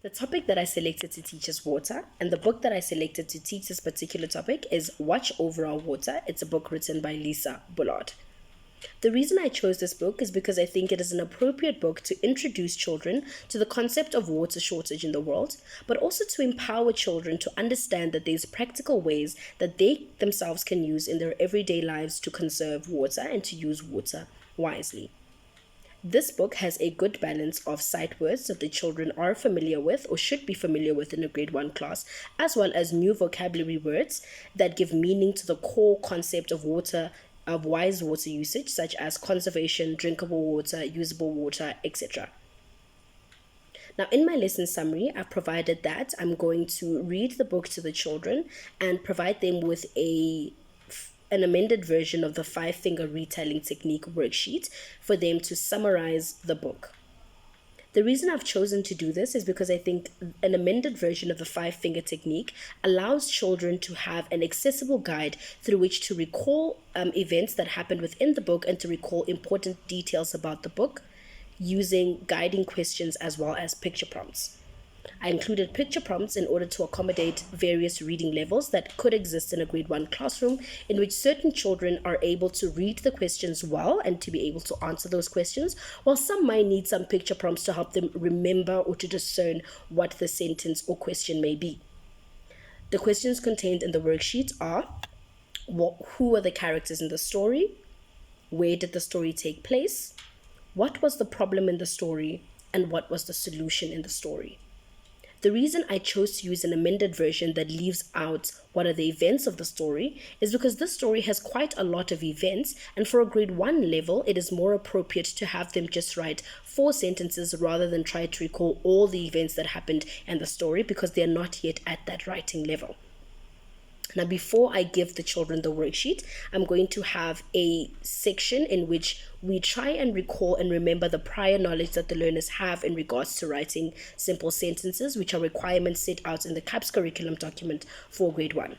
The topic that I selected to teach is water, and the book that I selected to teach this particular topic is Watch Over Our Water. It's a book written by Lisa Bullard. The reason I chose this book is because I think it is an appropriate book to introduce children to the concept of water shortage in the world, but also to empower children to understand that there's practical ways that they themselves can use in their everyday lives to conserve water and to use water wisely. This book has a good balance of sight words that the children are familiar with or should be familiar with in a grade 1 class, as well as new vocabulary words that give meaning to the core concept of water, of wise water usage, such as conservation, drinkable water, usable water, etc. Now, in my lesson summary, I've provided that I'm going to read the book to the children and provide them with an amended version of the 5-finger retelling technique worksheet for them to summarize the book. The reason I've chosen to do this is because I think an amended version of the 5-finger technique allows children to have an accessible guide through which to recall events that happened within the book and to recall important details about the book using guiding questions as well as picture prompts. I included picture prompts in order to accommodate various reading levels that could exist in a grade 1 classroom, in which certain children are able to read the questions well and to be able to answer those questions, while some might need some picture prompts to help them remember or to discern what the sentence or question may be. The questions contained in the worksheet are: who were the characters in the story? Where did the story take place? What was the problem in the story? And what was the solution in the story? The reason I chose to use an amended version that leaves out what are the events of the story is because this story has quite a lot of events, and for a grade 1 level, it is more appropriate to have them just write 4 sentences rather than try to recall all the events that happened in the story, because they are not yet at that writing level. Now, before I give the children the worksheet, I'm going to have a section in which we try and recall and remember the prior knowledge that the learners have in regards to writing simple sentences, which are requirements set out in the CAPS curriculum document for grade 1.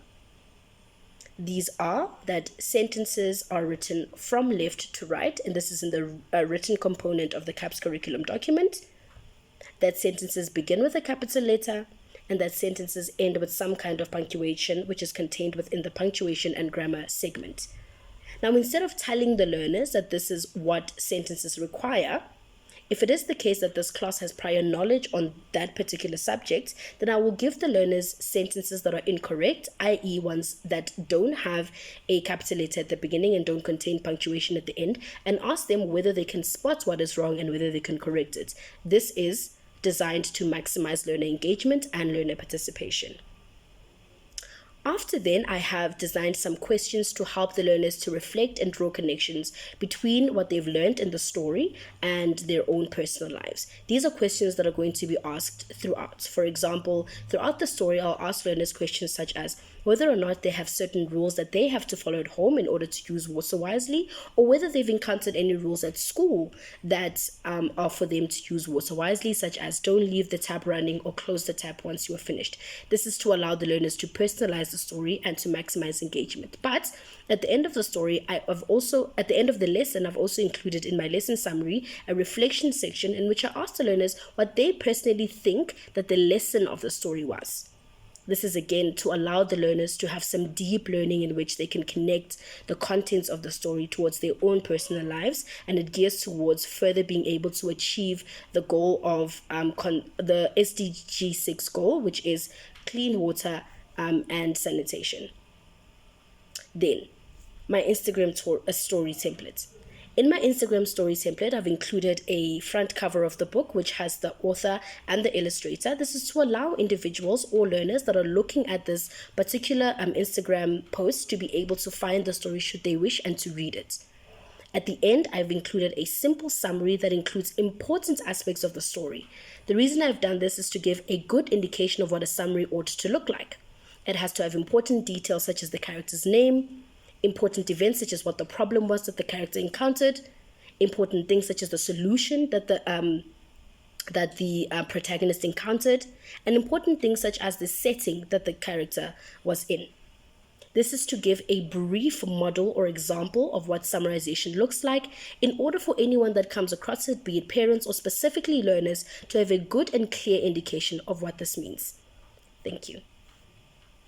These are that sentences are written from left to right, and this is in the written component of the CAPS curriculum document, that sentences begin with a capital letter, and that sentences end with some kind of punctuation, which is contained within the punctuation and grammar segment. Now, instead of telling the learners that this is what sentences require, if it is the case that this class has prior knowledge on that particular subject, then I will give the learners sentences that are incorrect, i.e. ones that don't have a capital letter at the beginning and don't contain punctuation at the end, and ask them whether they can spot what is wrong and whether they can correct it. This is designed to maximize learner engagement and learner participation. After then, I have designed some questions to help the learners to reflect and draw connections between what they've learned in the story and their own personal lives. These are questions that are going to be asked throughout. For example, throughout the story, I'll ask learners questions such as whether or not they have certain rules that they have to follow at home in order to use water wisely, or whether they've encountered any rules at school that are for them to use water wisely, such as don't leave the tap running or close the tap once you are finished. This is to allow the learners to personalize the story and to maximize engagement. But at the end of the story, at the end of the lesson, I've also included in my lesson summary a reflection section in which I asked the learners what they personally think that the lesson of the story was. This is again to allow the learners to have some deep learning in which they can connect the contents of the story towards their own personal lives, and it gears towards further being able to achieve the goal of the SDG 6 goal, which is clean water and sanitation. Then, my Instagram story template. In my Instagram story template, I've included a front cover of the book, which has the author and the illustrator. This is to allow individuals or learners that are looking at this particular Instagram post to be able to find the story should they wish and to read it. At the end, I've included a simple summary that includes important aspects of the story. The reason I've done this is to give a good indication of what a summary ought to look like. It has to have important details such as the character's name, important events such as what the problem was that the character encountered, important things such as the solution that the protagonist encountered, and important things such as the setting that the character was in. This is to give a brief model or example of what summarization looks like in order for anyone that comes across it, be it parents or specifically learners, to have a good and clear indication of what this means. Thank you.